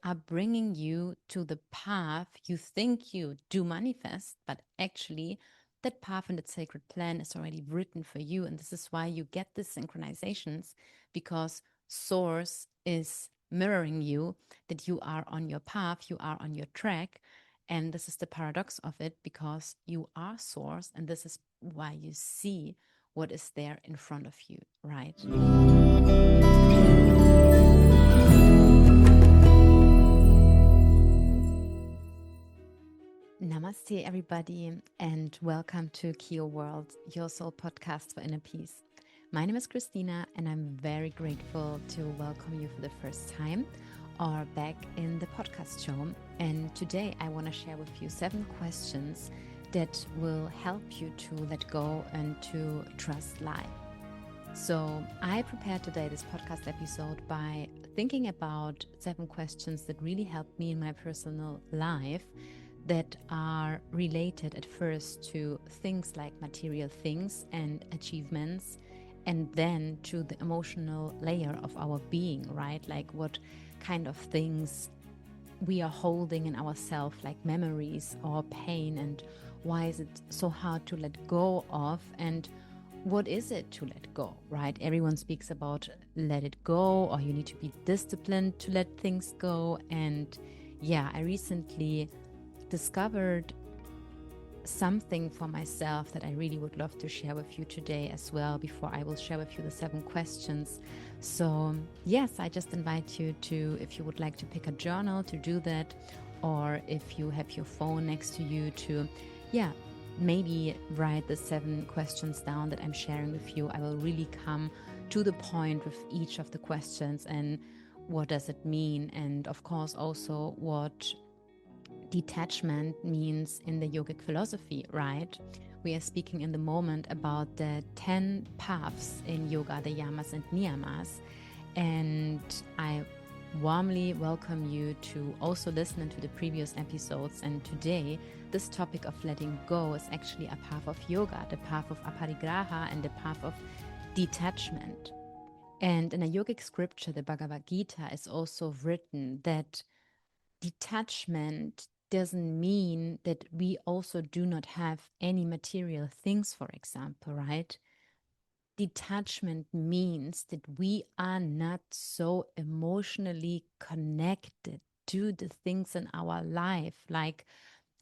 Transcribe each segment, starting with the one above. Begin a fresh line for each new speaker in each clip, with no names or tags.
are bringing you to the path you think you do manifest, but actually that path and that sacred plan is already written for you. And this is why you get these synchronizations, because source is mirroring you, that you are on your path, you are on your track. And this is the paradox of it, because you are source, and this is why you see what is there in front of you, right? Namaste, everybody, and welcome to Kio World, your soul podcast for inner peace. My name is Christina, and I'm very grateful to welcome you for the first time or back in the podcast show. And today I want to share with you 7 questions that will help you to let go and to trust life. So I prepared today this podcast episode by thinking about 7 questions that really helped me in my personal life, that are related at first to things like material things and achievements, and then to the emotional layer of our being, right? Like what kind of things we are holding in ourselves, like memories or pain, and why is it so hard to let go of, and what is it to let go, right? Everyone speaks about let it go, or you need to be disciplined to let things go. And yeah, I recently discovered something for myself that I really would love to share with you today as well, before I will share with you the 7 questions. So yes, I just invite you to, if you would like to pick a journal, to do that, or if you have your phone next to you, to maybe write the 7 questions down that I'm sharing with you. I will really come to the point with each of the questions, and what does it mean, and of course also what detachment means in the yogic philosophy, right? We are speaking in the moment about the 10 paths in yoga, the yamas and niyamas. And I warmly welcome you to also listen to the previous episodes. And today, this topic of letting go is actually a path of yoga, the path of Aparigraha and the path of detachment. And in a yogic scripture, the Bhagavad Gita, is also written that detachment doesn't mean that we also do not have any material things, for example, right? Detachment means that we are not so emotionally connected to the things in our life, like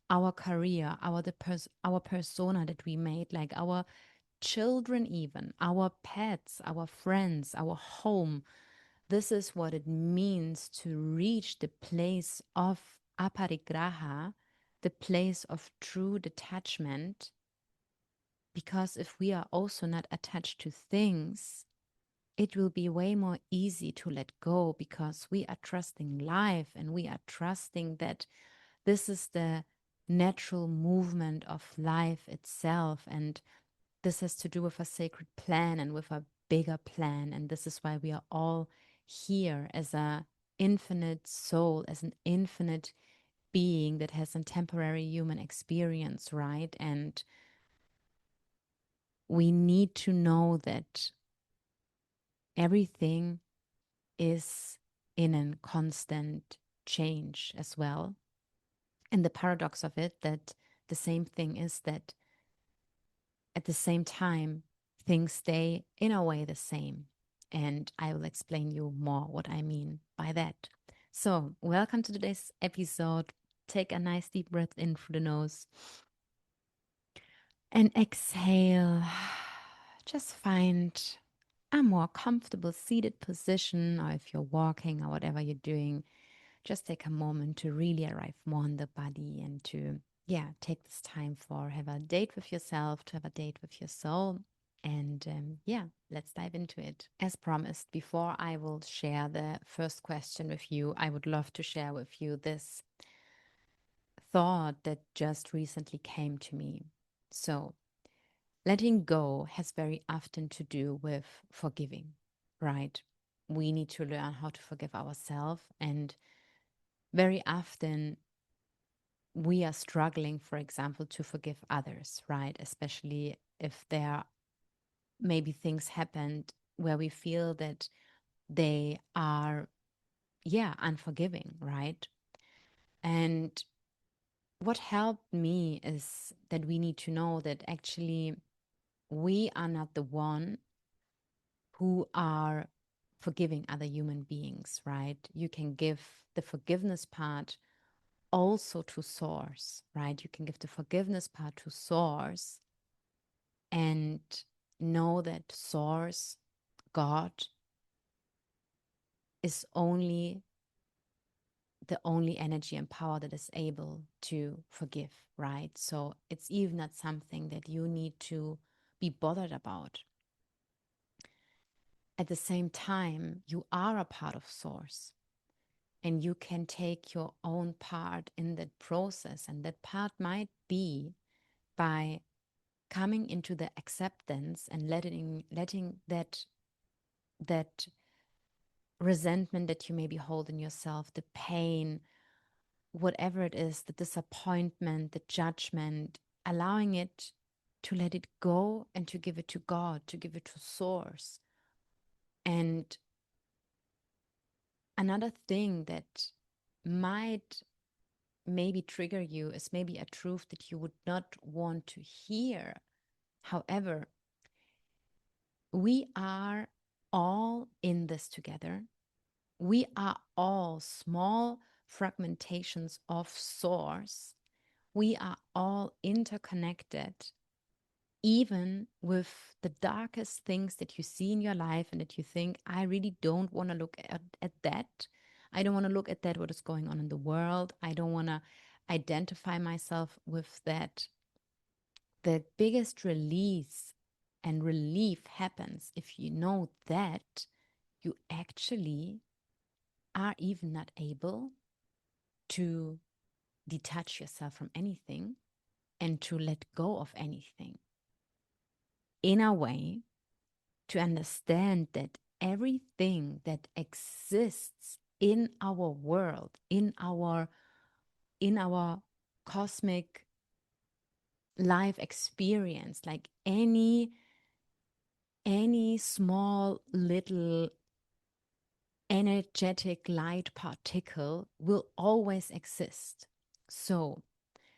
our career, our persona that we made, like our children, even our pets, our friends, our home. This is what it means to reach the place of aparigraha, the place of true detachment. Because if we are also not attached to things, it will be way more easy to let go, because we are trusting life, and we are trusting that this is the natural movement of life itself. And this has to do with a sacred plan and with a bigger plan. And this is why we are all here as a infinite soul, as an infinite being that has a temporary human experience, right? And we need to know that everything is in a constant change as well. And the paradox of it, that the same thing is that at the same time, things stay in a way the same. And I will explain you more what I mean by that. So, welcome to today's episode. Take a nice deep breath in through the nose and exhale. Just find a more comfortable seated position, or if you're walking or whatever you're doing, just take a moment to really arrive more in the body, and to take this time for have a date with yourself, to have a date with your soul. And let's dive into it. As promised, before I will share the first question with you, I would love to share with you this thought that just recently came to me. So letting go has very often to do with forgiving, right? We need to learn how to forgive ourselves, and very often we are struggling, for example, to forgive others, right? Especially if there maybe things happened where we feel that they are unforgiving, right? And what helped me is that we need to know that actually we are not the one who are forgiving other human beings, right? You can give the forgiveness part also to source, right? You can give the forgiveness part to source and know that source, God, is the only energy and power that is able to forgive, right? So it's even not something that you need to be bothered about. At the same time, you are a part of source, and you can take your own part in that process. And that part might be by coming into the acceptance and letting that resentment that you maybe hold in yourself, the pain, whatever it is, the disappointment, the judgment, allowing it to let it go and to give it to God, to give it to source. And another thing that might maybe trigger you is maybe a truth that you would not want to hear. However, we are all in this together. We are all small fragmentations of source. We are all interconnected, even with the darkest things that you see in your life and that you think, I really don't want to look at that. I don't want to look at that, what is going on in the world. I don't want to identify myself with that. The biggest release and relief happens if you know that you actually are even not able to detach yourself from anything and to let go of anything. In a way, to understand that everything that exists in our world, in our cosmic life experience, like any small little energetic light particle will always exist. So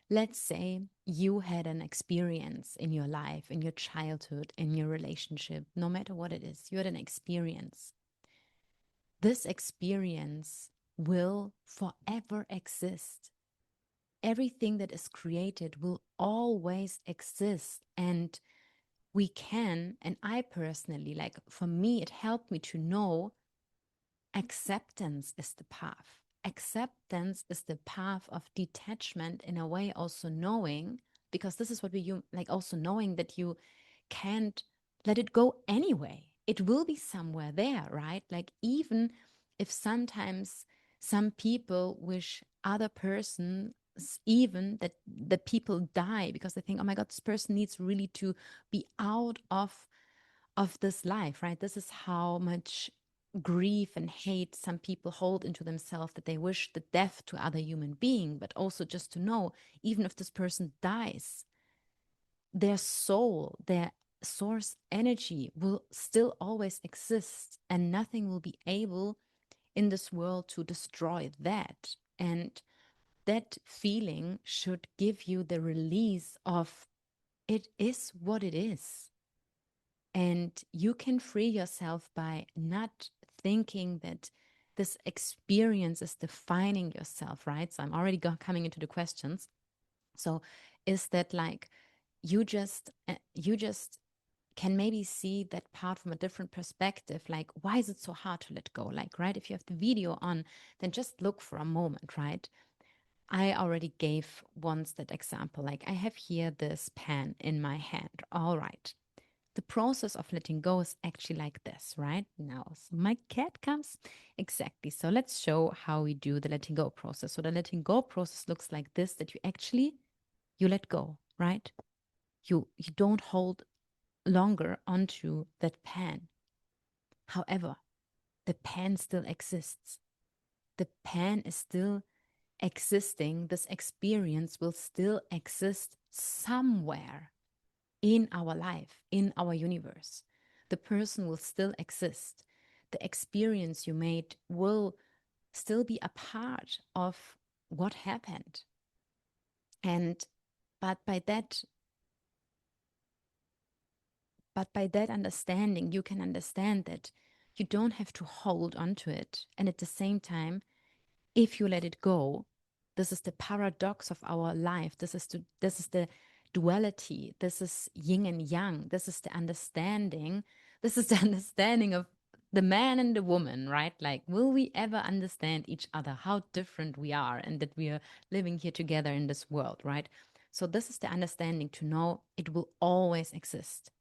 let's say you had an experience in your life, in your childhood, in your relationship, no matter what it is, you had an experience. This experience will forever exist. Everything that is created will always exist. And we can, and I personally, like for me, it helped me to know acceptance is the path. Acceptance is the path of detachment, in a way, also knowing, because this is what we like, also knowing that you can't let it go anyway. It will be somewhere there, right? Like, even if sometimes some people wish other persons, even that the people die because they think, oh my God, this person needs really to be out of this life, right? This is how much grief and hate some people hold into themselves, that they wish the death to other human being. But also just to know, even if this person dies, their soul, their source energy will still always exist, and nothing will be able in this world to destroy that. And that feeling should give you the release of, it is what it is. And you can free yourself by not thinking that this experience is defining yourself, right? So I'm already coming into the questions. So is that like you just can maybe see that part from a different perspective? Like, why is it so hard to let go? Like, right, if you have the video on, then just look for a moment, right? I already gave once that example. Like, I have here this pen in my hand. All right, the process of letting go is actually like this, right? Now, so my cat comes. Exactly. So let's show how we do the letting go process. So the letting go process looks like this, that you let go, right? You don't hold longer onto that pen. However, the pen still exists. The pen is still existing. This experience will still exist somewhere in our life, in our universe. The person will still exist. The experience you made will still be a part of what happened. And but by that but by that understanding, you can understand that you don't have to hold on to it. And at the same time, if you let it go, this is the paradox of our life. This is the duality. This is yin and yang. This is the understanding. This is the understanding of the man and the woman, right? Like, will we ever understand each other, how different we are, and that we are living here together in this world, right? So, this is the understanding to know it will always exist.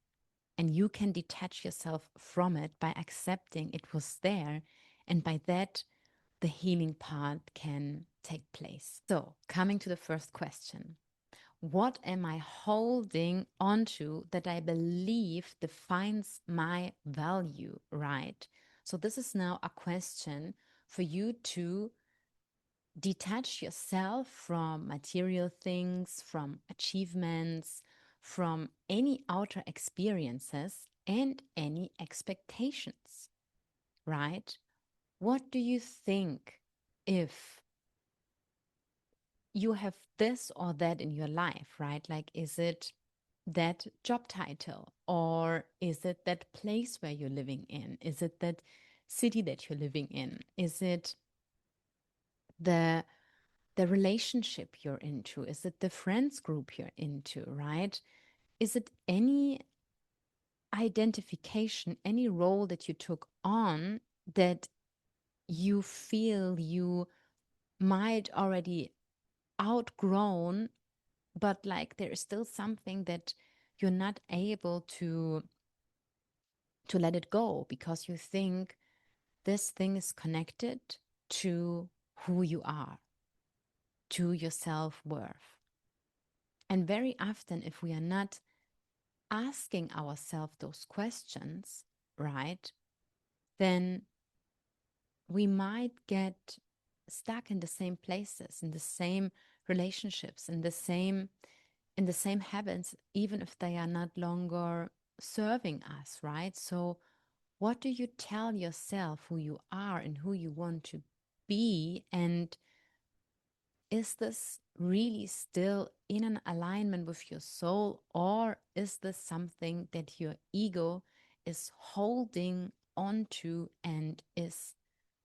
And you can detach yourself from it by accepting it was there. And by that, the healing part can take place. So, coming to the first question, what am I holding onto that I believe defines my value, right? So, this is now a question for you to detach yourself from material things, from achievements, from any outer experiences, and any expectations, right? What do you think if you have this or that in your life, right? Like, is it that job title, or is it that place where you're living in? Is it that city that you're living in? Is it the relationship you're into? Is it the friends group you're into, right? Is it any identification, any role that you took on that you feel you might already outgrown, but like there is still something that you're not able to let it go because you think this thing is connected to who you are, to your self-worth. And very often, if we are not asking ourselves those questions, right, then we might get stuck in the same places, in the same relationships, in the same habits, even if they are not longer serving us, right? So what do you tell yourself who you are and who you want to be? And is this really still in an alignment with your soul, or is this something that your ego is holding onto and is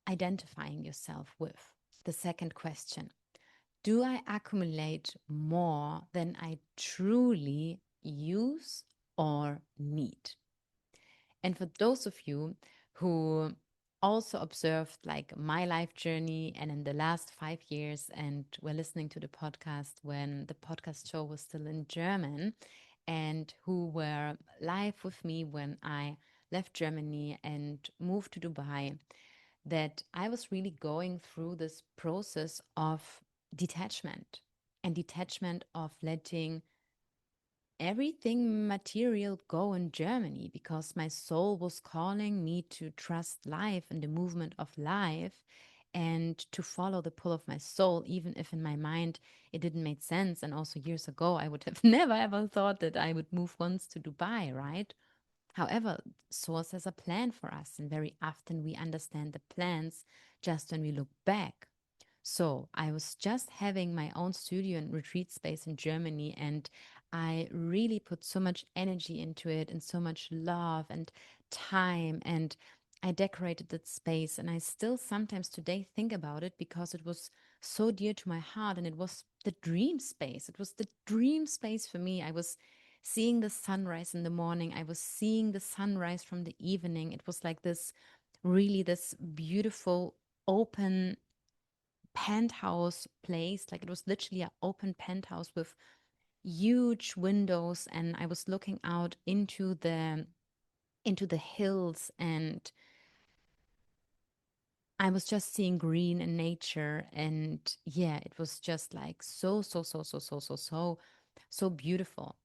identifying yourself with? The second question, do I accumulate more than I truly use or need? And for those of you who also observed like my life journey and in the last 5 years and were listening to the podcast when the podcast show was still in German, and who were live with me when I left Germany and moved to Dubai, that I was really going through this process of detachment, and detachment of letting everything material go in Germany, because my soul was calling me to trust life and the movement of life and to follow the pull of my soul, even if in my mind it didn't make sense. And also years ago, I would have never ever thought that I would move once to Dubai, right? However, source has a plan for us, and very often we understand the plans just when we look back. So I was just having my own studio and retreat space in Germany, and I really put so much energy into it and so much love and time. And I decorated that space, and I still sometimes today think about it because it was so dear to my heart, and it was the dream space. It was the dream space for me. I was seeing the sunrise in the morning. I was seeing the sunrise from the evening. It was like this really this beautiful open penthouse place. Like it was literally an open penthouse with huge windows, and I was looking out into the hills, and I was just seeing green and nature. And yeah, it was just like so beautiful.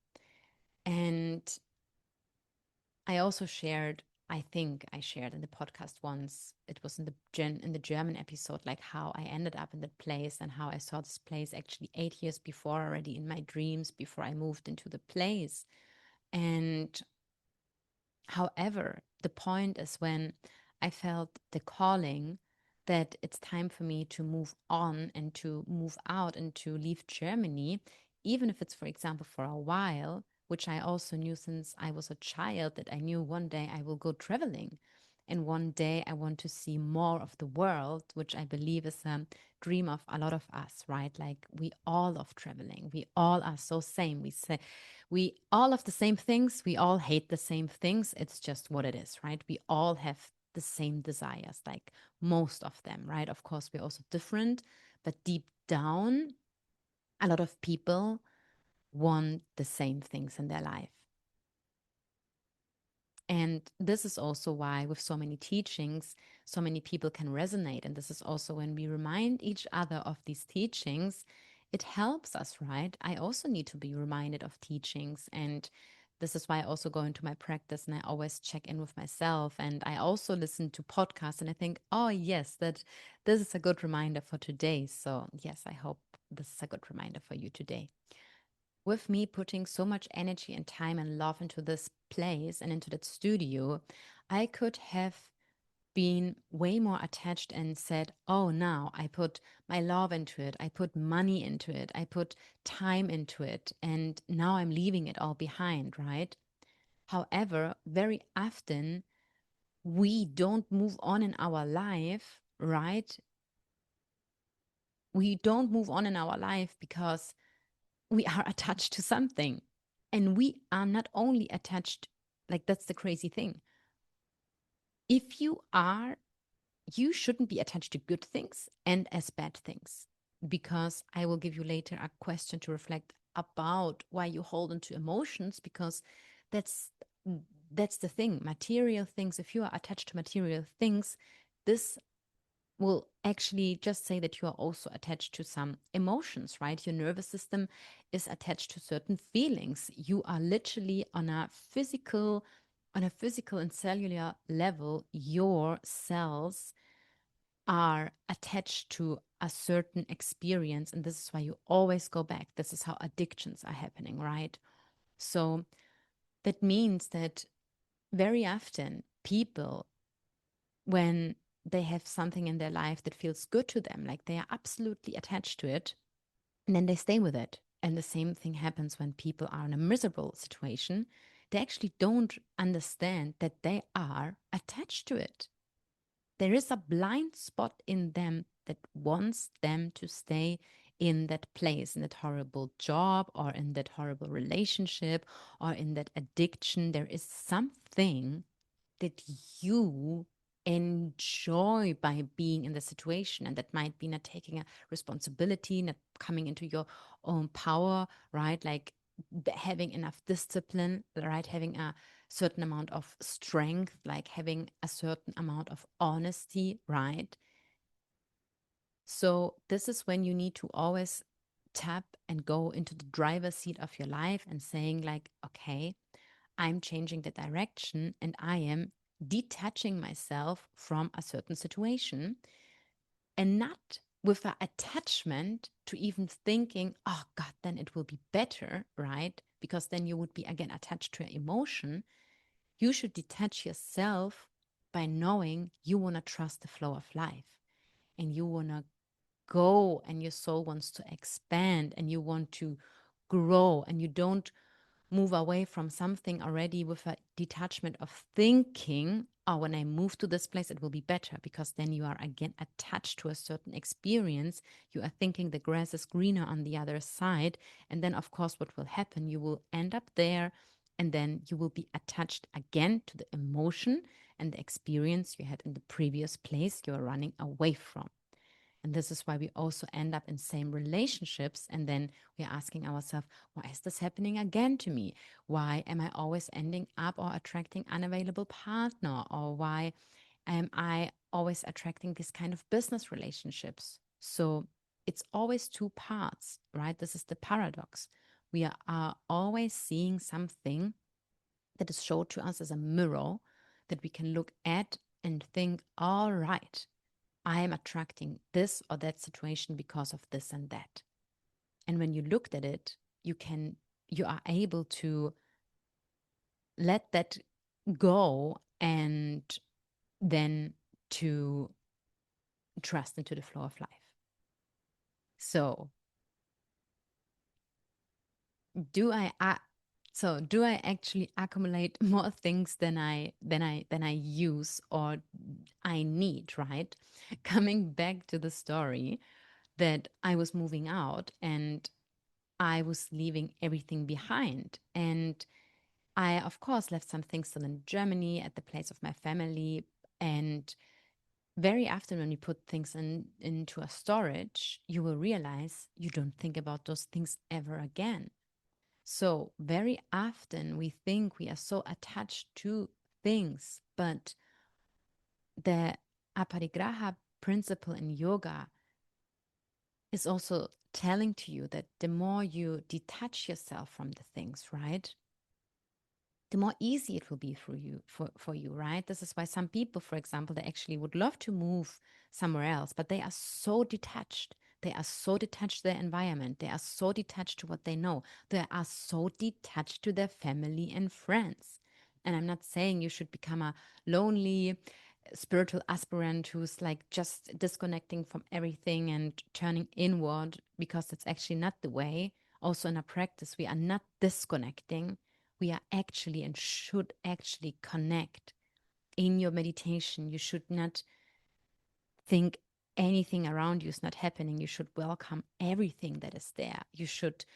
And I also shared, I think I shared in the podcast once, it was in the German episode, like how I ended up in that place and how I saw this place actually 8 years before, already in my dreams, before I moved into the place. And however, the point is when I felt the calling that it's time for me to move on and to move out and to leave Germany, even if it's, for example, for a while, which I also knew since I was a child, that I knew one day I will go traveling. And one day I want to see more of the world, which I believe is a dream of a lot of us, right? Like we all love traveling. We all are so same. We say we all have the same things. We all hate the same things. It's just what it is, right? We all have the same desires, like most of them, right? Of course, we're also different, but deep down, a lot of people want the same things in their life. And this is also why, with so many teachings, so many people can resonate. And this is also when we remind each other of these teachings, it helps us, right? I also need to be reminded of teachings. And this is why I also go into my practice and I always check in with myself. And I also listen to podcasts and I think, oh, yes, that this is a good reminder for today. So, yes, I hope this is a good reminder for you today. With me putting so much energy and time and love into this place and into that studio, I could have been way more attached and said, oh, now I put my love into it, I put money into it, I put time into it, and now I'm leaving it all behind, right? However, very often we don't move on in our life, right? We don't move on in our life because we are attached to something. And we are not only attached, like that's the crazy thing. If you are, you shouldn't be attached to good things and as bad things. Because I will give you later a question to reflect about why you hold on to emotions, because that's that's the thing. Material things, if you are attached to material things, this will actually just say that you are also attached to some emotions, right? Your nervous system is attached to certain feelings. You are literally on a physical and cellular level, your cells are attached to a certain experience. And this is why you always go back. This is how addictions are happening, right? So that means that very often people, when they have something in their life that feels good to them, like they are absolutely attached to it, and then they stay with it. And the same thing happens when people are in a miserable situation. They actually don't understand that they are attached to it. There is a blind spot in them that wants them to stay in that place, in that horrible job, or in that horrible relationship, or in that addiction. There is something that you enjoy by being in the situation. And that might be not taking a responsibility, not coming into your own power, right? Like having enough discipline, right? Having a certain amount of strength, like having a certain amount of honesty, right? So this is when you need to always tap and go into the driver's seat of your life and saying like, okay, I'm changing the direction and I am detaching myself from a certain situation, and not with an attachment to even thinking, oh God, then it will be better, right? Because then you would be again attached to an emotion. You should detach yourself by knowing you want to trust the flow of life and you want to go and your soul wants to expand and you want to grow and you don't move away from something already with a detachment of thinking, oh, when I move to this place, it will be better, because then you are again attached to a certain experience. You are thinking the grass is greener on the other side. And then, of course, what will happen? You will end up there and then you will be attached again to the emotion and the experience you had in the previous place you are running away from. And this is why we also end up in same relationships. And then we're asking ourselves, why is this happening again to me? Why am I always ending up or attracting unavailable partner? Or why am I always attracting this kind of business relationships? So it's always two parts, right? This is the paradox. We are always seeing something that is showed to us as a mirror that we can look at and think, all right, I am attracting this or that situation because of this and that. And when you looked at it, you are able to let that go and then to trust into the flow of life. So do I do I actually accumulate more things than I use or I need, right? Coming back to the story that I was moving out and I was leaving everything behind. And I, of course, left some things still in Germany at the place of my family. And very often, when you put things into a storage, you will realize you don't think about those things ever again. So, very often, we think we are so attached to things, but the Aparigraha principle in yoga is also telling to you that the more you detach yourself from the things, right? The more easy it will be for you, right? This is why some people, for example, they actually would love to move somewhere else, but they are so detached. They are so detached to their environment. They are so detached to what they know. They are so detached to their family and friends. And I'm not saying you should become a lonely spiritual aspirant who's like just disconnecting from everything and turning inward, because that's actually not the way. Also, in our practice, we are not disconnecting, we are actually and should actually connect. In your meditation, you should not think anything around you is not happening. You should welcome everything that is there. You should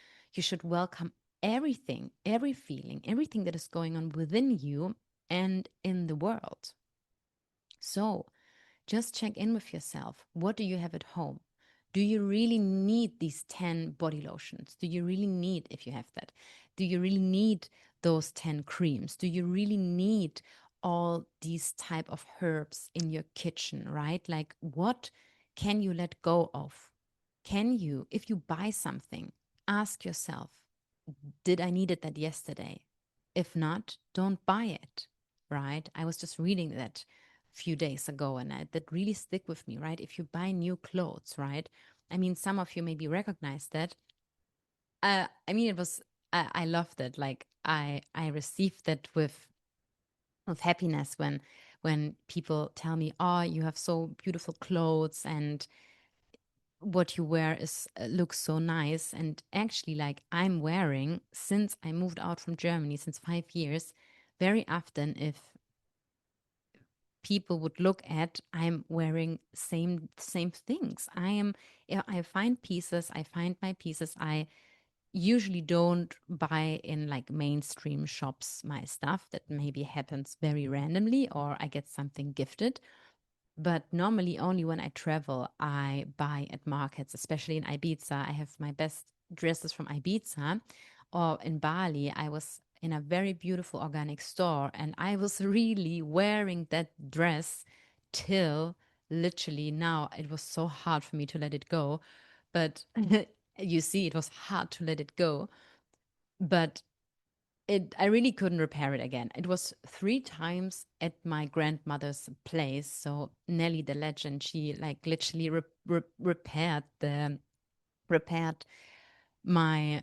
welcome everything, every feeling, everything that is going on within you and in the world. So just check in with yourself. What do you have at home? Do you really need these 10 body lotions? Do you really need, if you have that, do you really need those 10 creams? Do you really need all these type of herbs in your kitchen, right? Like, what can you let go of? Can you, if you buy something, ask yourself, did I needed that yesterday? If not, don't buy it, right? I was just reading that a few days ago, and that really stick with me, right? If you buy new clothes, right? I mean, some of you maybe recognize that. I mean, it was I loved it. Like I received that with happiness when people tell me, "Oh, you have so beautiful clothes, and what you wear is looks so nice." And actually, like, I'm wearing, since I moved out from Germany, since 5 years, very often, if people would look at, I'm wearing same things. I find pieces, I find my pieces. I usually don't buy in like mainstream shops my stuff. That maybe happens very randomly, or I get something gifted. But normally, only when I travel, I buy at markets, especially in Ibiza. I have my best dresses from Ibiza. Or in Bali, I was in a very beautiful organic store, and I was really wearing that dress till literally now. It was so hard for me to let it go. But you see, it was hard to let it go. But I really couldn't repair it again. It was 3 times at my grandmother's place. So Nelly, the legend, she like literally repaired my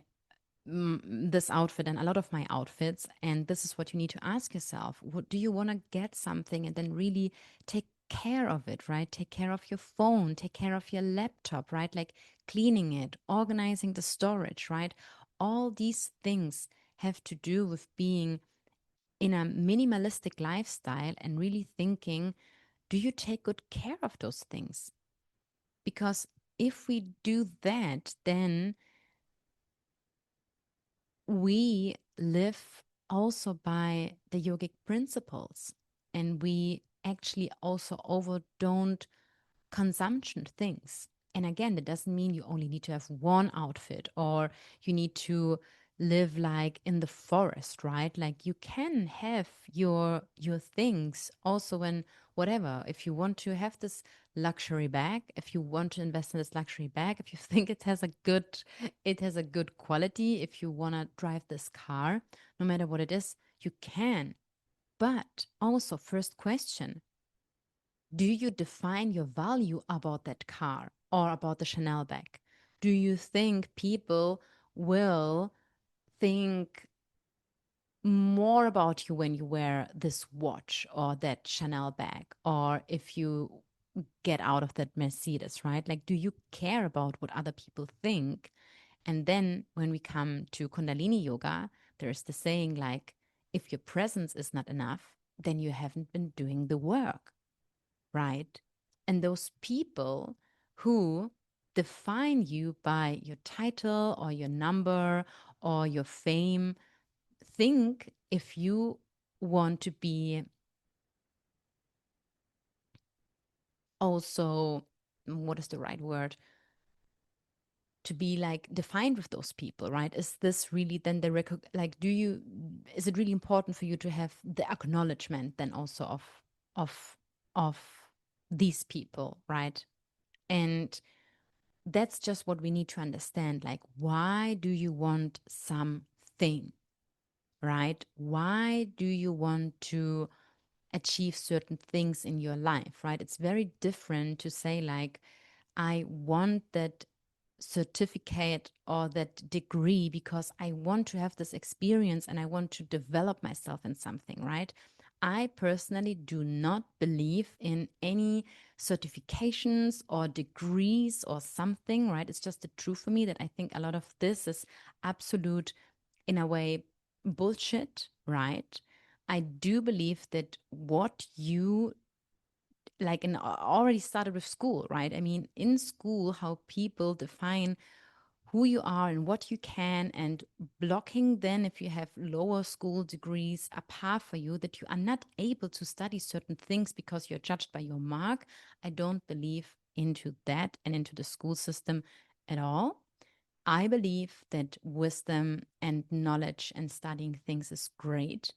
this outfit and a lot of my outfits. And this is what you need to ask yourself: what do you want to get something, and then really take care of it, right? Take care of your phone, take care of your laptop, right? Like cleaning it, organizing the storage, right? All these things have to do with being in a minimalistic lifestyle and really thinking, do you take good care of those things? Because if we do that, then we live also by the yogic principles, and we actually also over don't consumption things. And again, that doesn't mean you only need to have one outfit, or you need to live like in the forest, right? Like, you can have your things also when whatever. If you want to have this luxury bag, if you want to invest in this luxury bag, if you think it has a good quality, if you want to drive this car, no matter what it is, you can. But also, first question: do you define your value about that car or about the Chanel bag? Do you think people will think more about you when you wear this watch or that Chanel bag? Or if you get out of that Mercedes, right? Like, do you care about what other people think? And then when we come to Kundalini yoga, there's the saying like, if your presence is not enough, then you haven't been doing the work, right? And those people who define you by your title or your number or your fame think if you want to be also, what is the right word? To be like defined with those people, right? Is this really then like, is it really important for you to have the acknowledgement then also of of these people, right? And that's just what we need to understand. Like, why do you want something, right? Why do you want to achieve certain things in your life, right? It's very different to say, like, I want that certificate or that degree because I want to have this experience and I want to develop myself in something, right? I personally do not believe in any certifications or degrees or something, right? It's just the truth for me that I think a lot of this is absolute, in a way, bullshit, right? I do believe that what you like in already started with school, right? I mean, in school, how people define who you are and what you can, and blocking then if you have lower school degrees a path for you that you are not able to study certain things because you're judged by your mark. I don't believe into that and into the school system at all. I believe that wisdom and knowledge and studying things is great.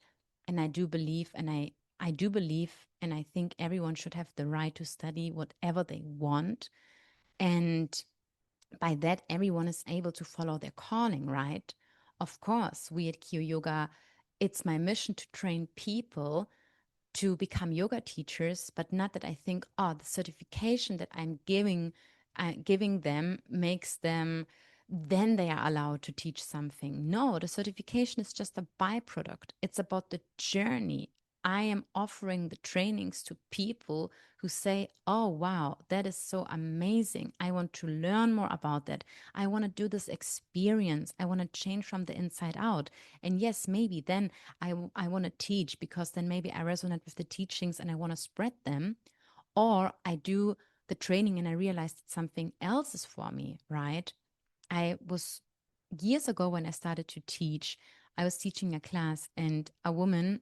And I do believe, I do believe, and I think everyone should have the right to study whatever they want. And by that, everyone is able to follow their calling, right? Of course, we at Q Yoga, it's my mission to train people to become yoga teachers, but not that I think, oh, the certification that I'm giving them makes them, then they are allowed to teach something. No, the certification is just a byproduct. It's about the journey. I am offering the trainings to people who say, oh, wow, that is so amazing. I want to learn more about that. I want to do this experience. I want to change from the inside out. And yes, maybe then I want to teach because then maybe I resonate with the teachings and I want to spread them. Or I do the training and I realize that something else is for me, right? I was years ago when I started to teach, I was teaching a class and a woman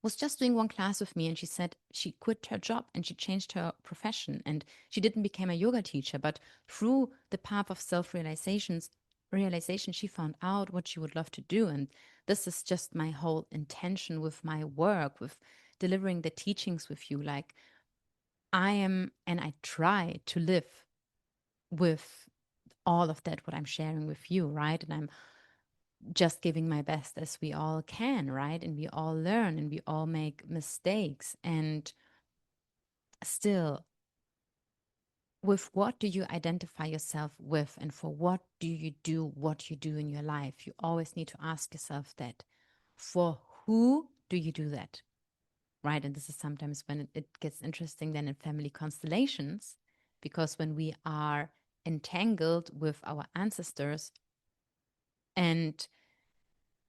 was just doing one class with me and she said she quit her job and she changed her profession and she didn't become a yoga teacher, but through the path of realization she found out what she would love to do. And this is just my whole intention with my work, with delivering the teachings with you. Like, I am, and I try to live with all of that what I'm sharing with you, right? And I'm just giving my best as we all can, right? And we all learn and we all make mistakes. And still, with what do you identify yourself with? And for what do you do what you do in your life? You always need to ask yourself that. For who do you do that? Right? And this is sometimes when it gets interesting then in family constellations, because when we are entangled with our ancestors and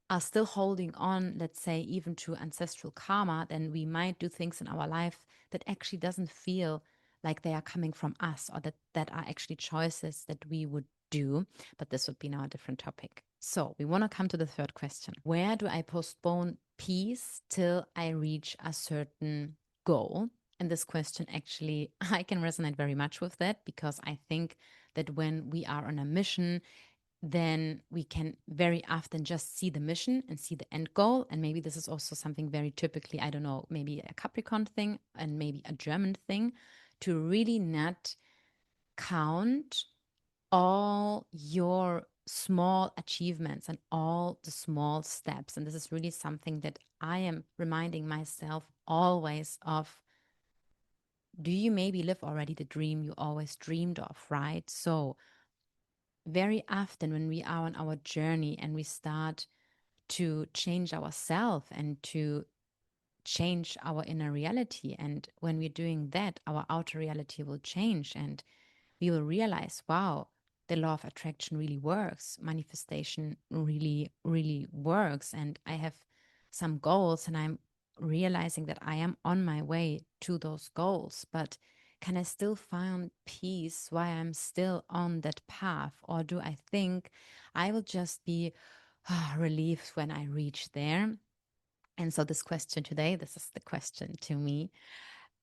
are still holding on, let's say, even to ancestral karma, then we might do things in our life that actually doesn't feel like they are coming from us, or that are actually choices that we would do. But this would be now a different topic. So we want to come to the third question. Where do I postpone peace till I reach a certain goal? And this question, actually, I can resonate very much with that, because I think that when we are on a mission, then we can very often just see the mission and see the end goal. And maybe this is also something very typically, I don't know, maybe a Capricorn thing and maybe a German thing, to really not count all your small achievements and all the small steps. And this is really something that I am reminding myself always of. Do you maybe live already the dream you always dreamed of, right? So very often when we are on our journey and we start to change ourselves and to change our inner reality. And when we're doing that, our outer reality will change and we will realize, wow, the law of attraction really works. Manifestation really, really works. And I have some goals and I'm realizing that I am on my way to those goals. But can I still find peace while I'm still on that path? Or do I think I will just be relieved when I reach there? And so, this question today, this is the question to me.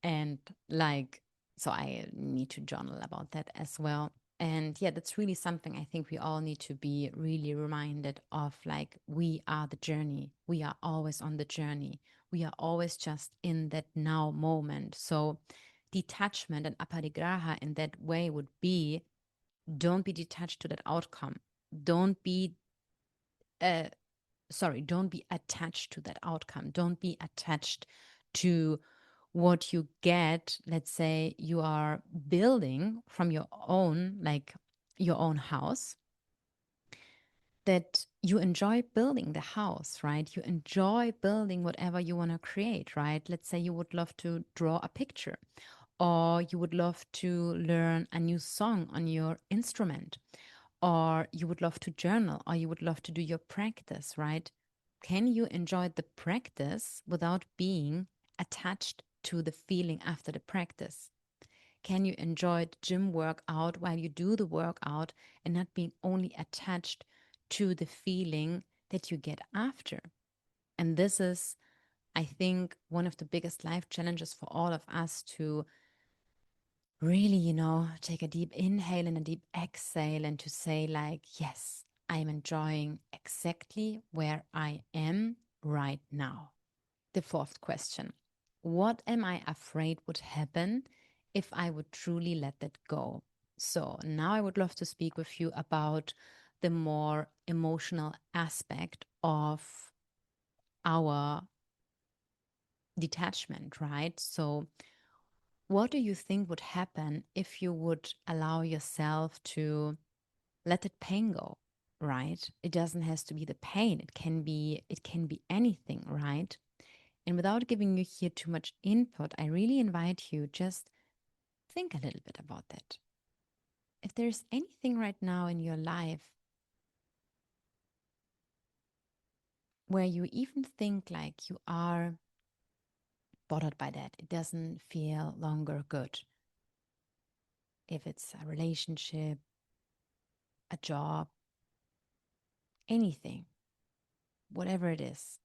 And like, so I need to journal about that as well. And yeah, that's really something I think we all need to be really reminded of. Like, we are the journey, we are always on the journey, we are always just in that now moment. So, detachment and aparigraha in that way would be, don't be detached to that outcome. Don't be uh, don't be attached to that outcome. Don't be attached to what you get. Let's say you are building from your own, like your own house, that you enjoy building the house, right? You enjoy building whatever you want to create, right? Let's say you would love to draw a picture, or you would love to learn a new song on your instrument, or you would love to journal, or you would love to do your practice, right? Can you enjoy the practice without being attached to the feeling after the practice? Can you enjoy the gym workout while you do the workout and not being only attached to the feeling that you get after? And this is, I think, one of the biggest life challenges for all of us to really, take a deep inhale and a deep exhale and to say, like, yes, I'm enjoying exactly where I am right now. The fourth question: what am I afraid would happen if I would truly let that go? So now I would love to speak with you about the more emotional aspect of our detachment, right? So, what do you think would happen if you would allow yourself to let that pain go, right? It doesn't have to be the pain. It can be anything, right? And without giving you here too much input, I really invite you just think a little bit about that. If there's anything right now in your life where you even think like you are bothered by that, it doesn't feel longer good. If it's a relationship, a job, anything, whatever it is,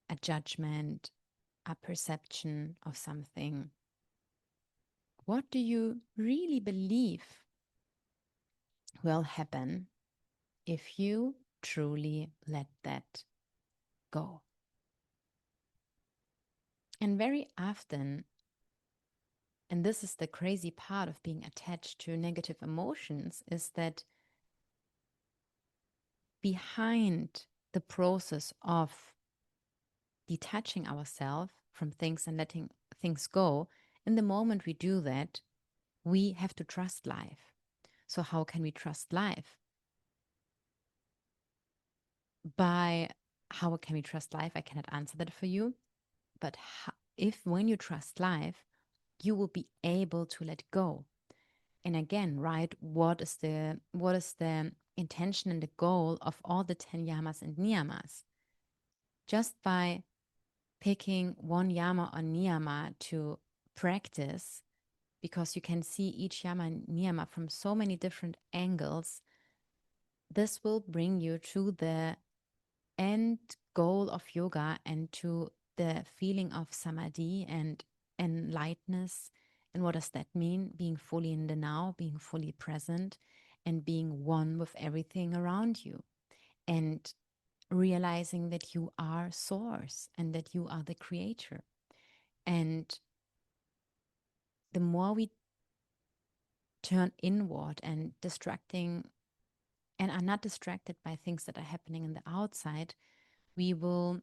a judgment, a perception of something, what do you really believe will happen if you truly let that go? And very often, and this is the crazy part of being attached to negative emotions, is that behind the process of detaching ourselves from things and letting things go, in the moment we do that, we have to trust life. So, how can we trust life? By how can we trust life? I cannot answer that for you. But if when you trust life, you will be able to let go. And again, right, what is the intention and the goal of all the 10 yamas and niyamas? Just by picking one yama or niyama to practice, because you can see each yama and niyama from so many different angles, this will bring you to the end goal of yoga and to the feeling of samadhi and lightness. And what does that mean? Being fully in the now, being fully present, and being one with everything around you. And realizing that you are source and that you are the creator. And the more we turn inward and distracting and are not distracted by things that are happening in the outside, we will,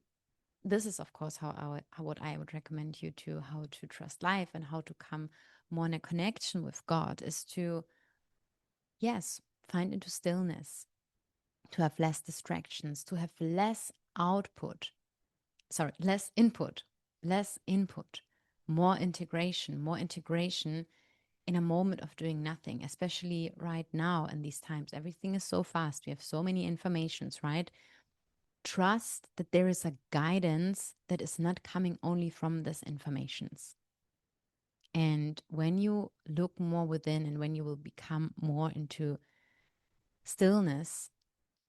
this is of course how what I would recommend you to how to trust life and how to come more in a connection with God, is to, yes, find into stillness, to have less distractions, to have less output, less input, less input, more integration in a moment of doing nothing, especially right now in these times. Everything is so fast. We have so many informations, right? Trust that there is a guidance that is not coming only from these informations. And when you look more within and when you will become more into stillness,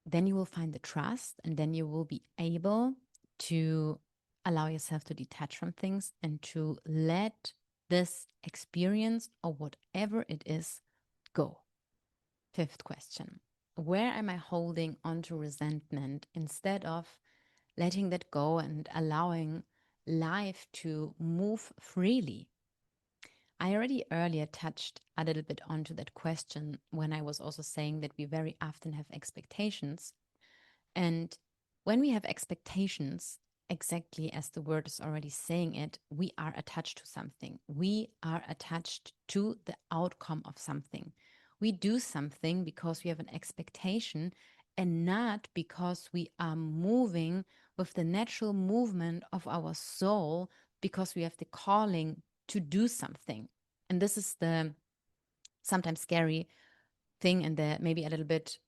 then you will find the trust and then you will be able to allow yourself to detach from things and to let this experience or whatever it is go. Fifth question: where am I holding onto resentment instead of letting that go and allowing life to move freely? I already earlier touched a little bit onto that question when I was also saying that we very often have expectations. And when we have expectations, exactly as the word is already saying it, we are attached to something. We are attached to the outcome of something. We do something because we have an expectation and not because we are moving with the natural movement of our soul because we have the calling to do something. And this is the sometimes scary thing and the maybe a little bit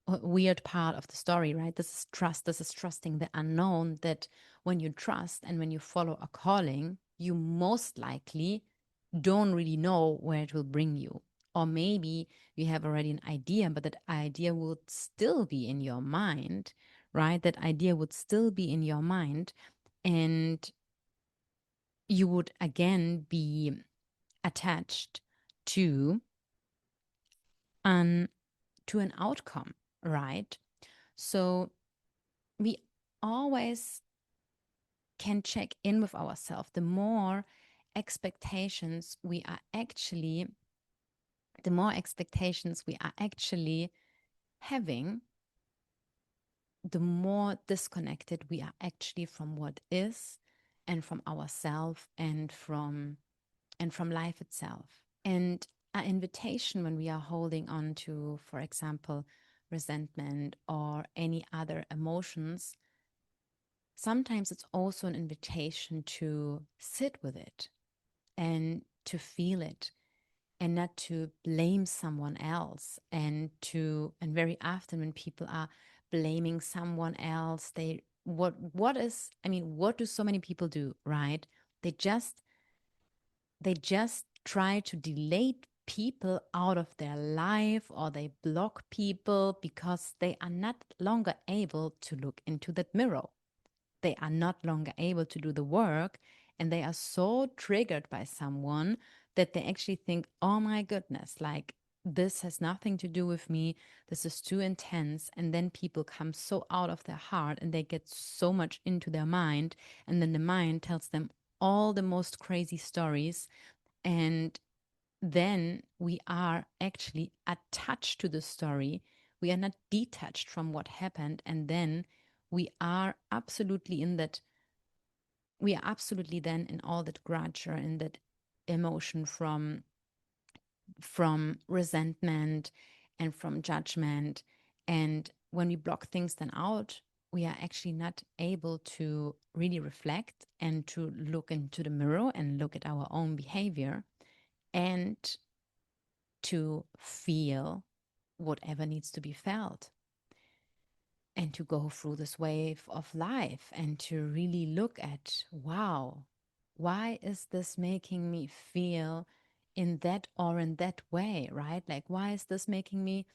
weird part of the story, right? This is trust. This is trusting the unknown, that when you trust and when you follow a calling, you most likely don't really know where it will bring you. Or maybe you have already an idea, but that idea would still be in your mind, right? That idea would still be in your mind. And you would again be attached to an an outcome, right? So we always can check in with ourselves. The more expectations we are actually, the more expectations we are actually having, the more disconnected we are actually from what is and from ourselves and from life itself. And an invitation when we are holding on to, for example, resentment or any other emotions, sometimes it's also an invitation to sit with it and to feel it and not to blame someone else. And very often when people are blaming someone else, what do so many people do, right? They just try to delete people out of their life, or they block people because they are not longer able to look into that mirror. They are not longer able to do the work, and they are so triggered by someone that they actually think, oh my goodness, like this has nothing to do with me, this is too intense. And then people come so out of their heart and they get so much into their mind, and then the mind tells them all the most crazy stories. And then we are actually attached to the story. We are not detached from what happened. And then we are absolutely in that, we are absolutely then in all that grudge or in that emotion from resentment and from judgment. And when we block things then out, we are actually not able to really reflect and to look into the mirror and look at our own behavior and to feel whatever needs to be felt, and to go through this wave of life and to really look at, wow, why is this making me feel in that or in that way, right? Like, why is this making me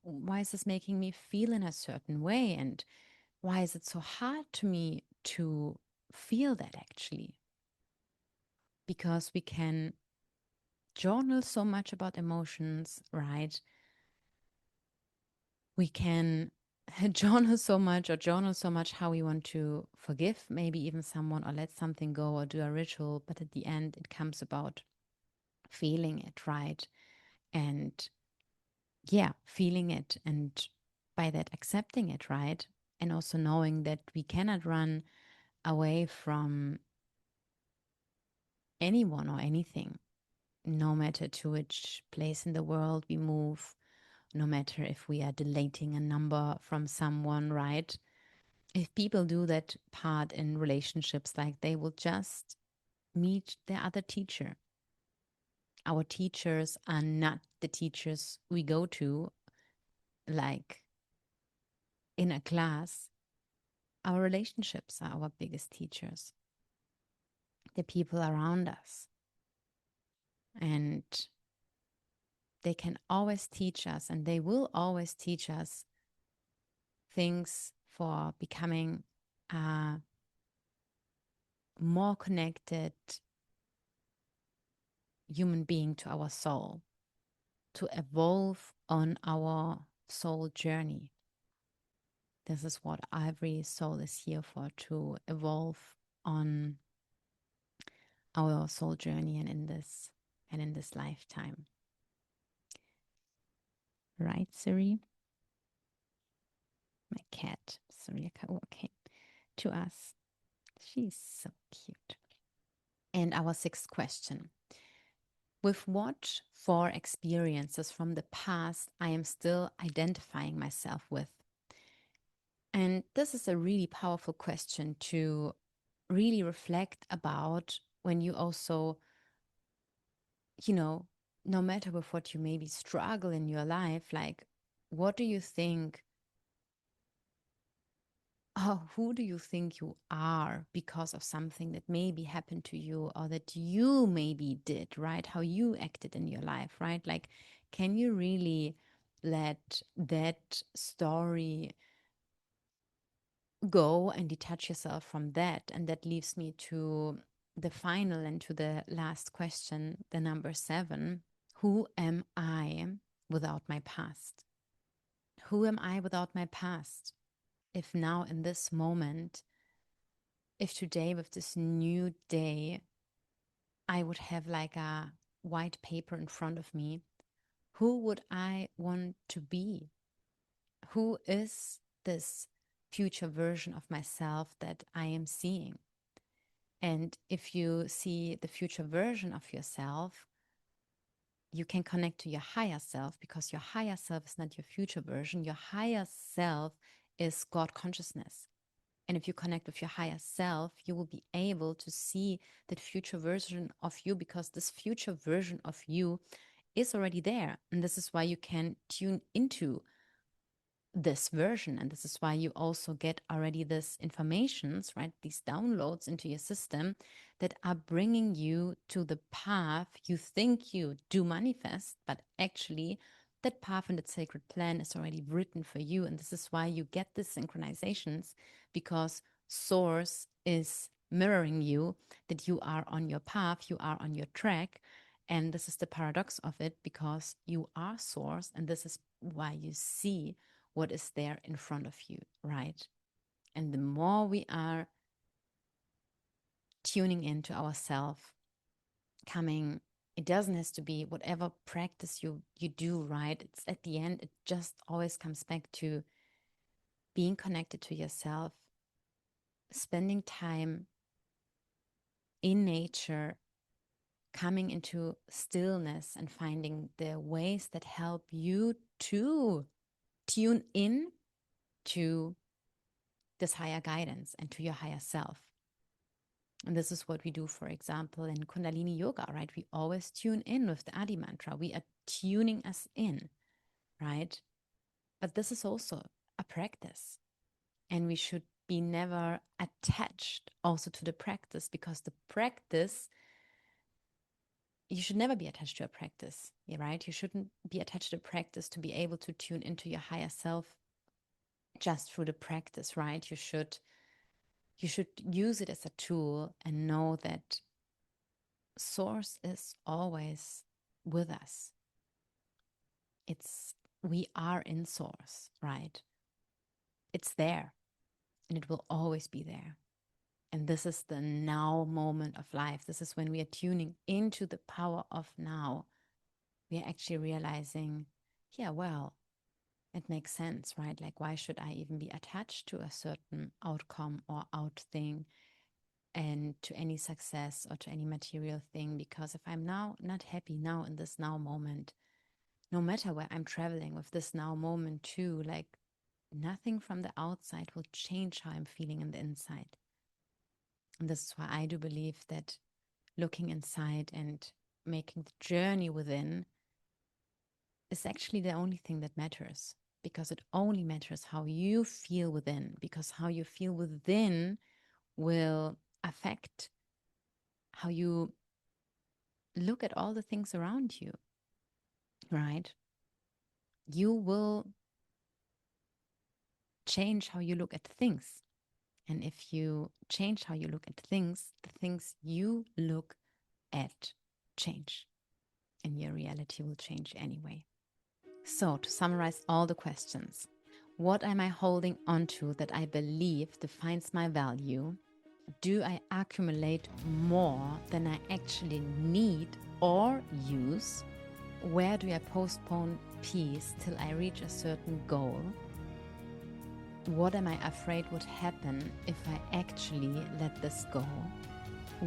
why is this making me feel in a certain way? And why is it so hard to me to feel that actually? Because we can journal so much about emotions, right? We can journal so much how we want to forgive maybe even someone or let something go or do a ritual, but at the end it comes about feeling it, right? And yeah, feeling it, and by that accepting it, right? And also knowing that we cannot run away from anyone or anything, no matter to which place in the world we move, no matter if we are deleting a number from someone, right? If people do that part in relationships, like they will just meet their other teacher. Our teachers are not the teachers we go to, like in a class. Our relationships are our biggest teachers, the people around us. And they can always teach us, and they will always teach us things for becoming a more connected human being to our soul, to evolve on our soul journey. This is what every soul is here for, to evolve on our soul journey and in this lifetime. Right, Siri? My cat. Siri, okay. To us. She's so cute. And our sixth question. With what four experiences from the past I am still identifying myself with? And this is a really powerful question to really reflect about when you also, you know, no matter with what you maybe struggle in your life, like, what do you think? Oh, who do you think you are because of something that maybe happened to you or that you maybe did, right? How you acted in your life, right? Like, can you really let that story go and detach yourself from that? And that leaves me to the final and to the last question, the number 7. Who am I without my past? Who am I without my past? If now in this moment, if today with this new day, I would have like a white paper in front of me, who would I want to be? Who is this future version of myself that I am seeing? And if you see the future version of yourself, you can connect to your higher self, because your higher self is not your future version. Your higher self is God consciousness. And if you connect with your higher self, you will be able to see that future version of you, because this future version of you is already there. And this is why you can tune into this version. And this is why you also get already this informations, right? These downloads into your system that are bringing you to the path you think you do manifest, but actually that path and that sacred plan is already written for you. And this is why you get these synchronizations, because source is mirroring you, that you are on your path, you are on your track. And this is the paradox of it, because you are source, and this is why you see what is there in front of you, right? And the more we are tuning into ourselves, coming, it doesn't have to be whatever practice you do, right? It's at the end, it just always comes back to being connected to yourself, spending time in nature, coming into stillness and finding the ways that help you to tune in to this higher guidance and to your higher self. And this is what we do, for example, in Kundalini Yoga, right? We always tune in with the Adi mantra. We are tuning us in, right? But this is also a practice. And we should be never attached also to the practice, because the practice, you should never be attached to a practice, right? You shouldn't be attached to a practice to be able to tune into your higher self just through the practice, right? You should use it as a tool and know that source is always with us. We are in source, right? It's there and it will always be there. And this is the now moment of life. This is when we are tuning into the power of now. We are actually realizing, yeah, well, it makes sense, right? Like, why should I even be attached to a certain outcome or out thing, and to any success or to any material thing? Because if I'm now not happy now in this now moment, no matter where I'm traveling with this now moment too, like, nothing from the outside will change how I'm feeling on the inside. And this is why I do believe that looking inside and making the journey within is actually the only thing that matters, because it only matters how you feel within, because how you feel within will affect how you look at all the things around you, right? You will change how you look at things. And if you change how you look at things, the things you look at change, and your reality will change anyway. So, to summarize all the questions, what am I holding onto that I believe defines my value? Do I accumulate more than I actually need or use? Where do I postpone peace till I reach a certain goal? What am I afraid would happen if I actually let this go?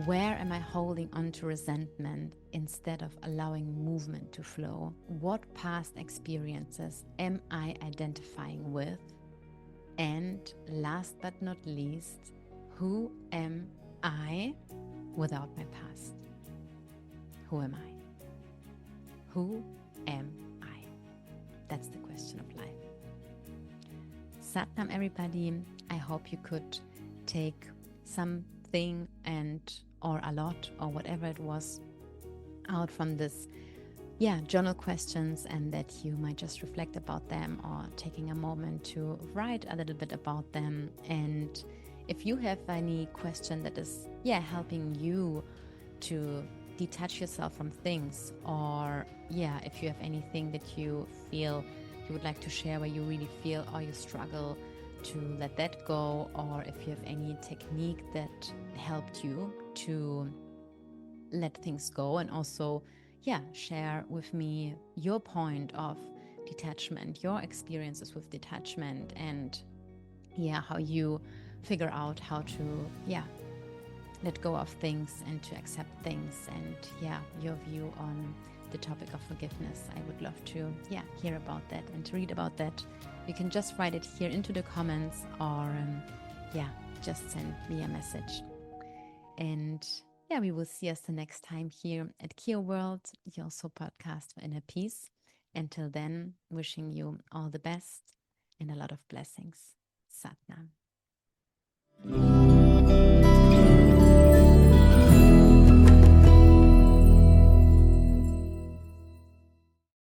Where am I holding on to resentment instead of allowing movement to flow? What past experiences am I identifying with? And last but not least, who am I without my past? Who am I? Who am I? That's the question of life. Satnam, everybody. I hope you could take something or a lot or whatever it was out from this journal questions, and that you might just reflect about them or taking a moment to write a little bit about them. And if you have any question that is helping you to detach yourself from things, or if you have anything that you feel you would like to share where you really feel or you struggle to let that go, or if you have any technique that helped you to let things go, and also share with me your point of detachment, your experiences with detachment, and how you figure out how to let go of things and to accept things, and your view on the topic of forgiveness. I would love to hear about that and to read about that. You can just write it here into the comments, or just send me a message. And we will see us the next time here at Kia World, your soul podcast for inner peace. Until then, wishing you all the best and a lot of blessings. Satnam.